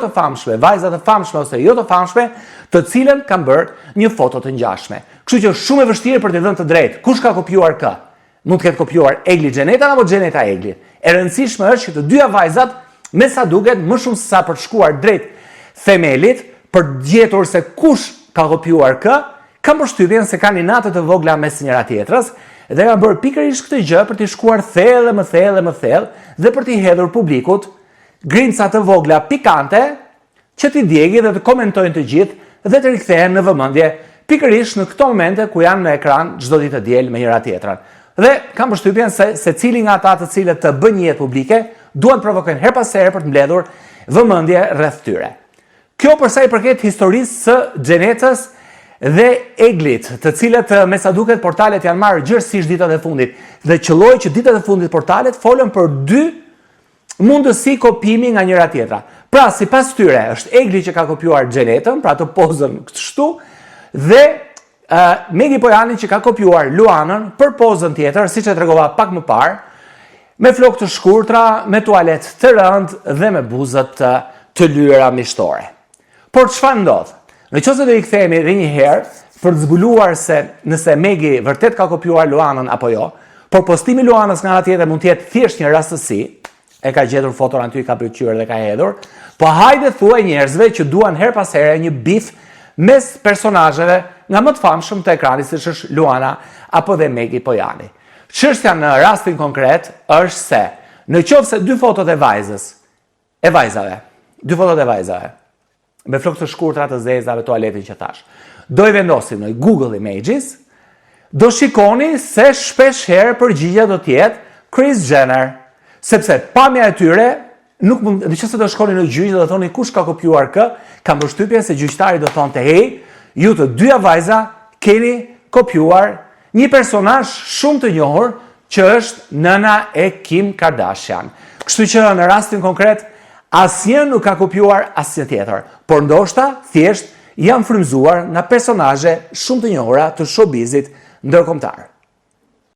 të famshme, vajza të famshme ose jo të famshme, të cilën kanë bërë një foto të ngjashme. Kështu që është shumë e vështirë për të dhënë të drejtë. Kush ka kopjuar kë? Mund të ketë kopjuar Egli Xhenetan apo Xheneta Eglin. E rëndësishme është që të dyja vajzat, me sa duket, më shumë se sa për të shkuar drejt themelit, për gjetur se kush ka kopjuar kë, kanë përshtypjen se kanë inate të vogla mes njëra tjetrës dhe kanë bërë pikërisht këtë gjë për të shkuar thellë më thellë dhe për t'i hedhur publikut grimca të vogla pikante që t'i djegin dhe të komentojnë të gjithë dhe të rikthehen në vëmendje pikërisht në këto momente ku janë në ekran çdo ditë të diel me njëra tjetrën. Dhe kam përshtypjen se cili nga ata të cilët të bëjnë një jetë publike duan të provokojnë her pas here për të mbledhur vëmendje rreth tyre. Kjo për sa i përket historisë së Xhenetës dhe Eglit, të cilët me sa duket portalet janë marrë gjërësisht ditët e fundit dhe qelloi që ditët e fundit portalet folën për dy mundësi kopimi nga njëra tjetra. Pra, sipas tyre, është Egli që ka kopjuar Xhenetën, pra të pozën kështu, dhe Megi Pojani që ka kopjuar Luanën për pozën tjetër, siç e tregova pak më parë, me flokë të shkurtra, me tualet të rëndë dhe me buzët të lyera mishtore. Por çfarë ndodh? Në qoftë do i kthehemi edhe një herë për të zbuluar se nëse Megi vërtet ka kopjuar Luanën apo jo, por postimi i Luanës nga ana tjetër mund të jetë thjesht një rastësi, e ka gjetur foton aty, ka pëlqyer dhe ka hedhur, po hajde thuaj njerëzve që duan her pas here një bif mes personazheve nga më të famshëm të ekranit, siç është Luana apo dhe Megi Pojani. Çështja në rastin konkret është se në qoftë se dy fotot e vajzave, me flokë të shkurtra të zezave tualetin që thash, do i vendosim në Google Images, do shikoni se shpesh herë përgjigjja do të jetë Kris Jenner, sepse pamja e tyre nuk mund, nëse do shkoni në gjyq dhe do thoni kush ka kopjuar kë, kam përshtypjen se gjyqtari do thonë hey, ju të dyja vajza keni kopjuar një personazh shumë të njohur që është nëna e Kim Kardashian. Kështu që në rastin konkret asnjë nuk ka kopjuar asnjë tjetër, por ndoshta thjesht janë frymzuar nga personazhe shumë të njohura të showbizit ndërkombëtar.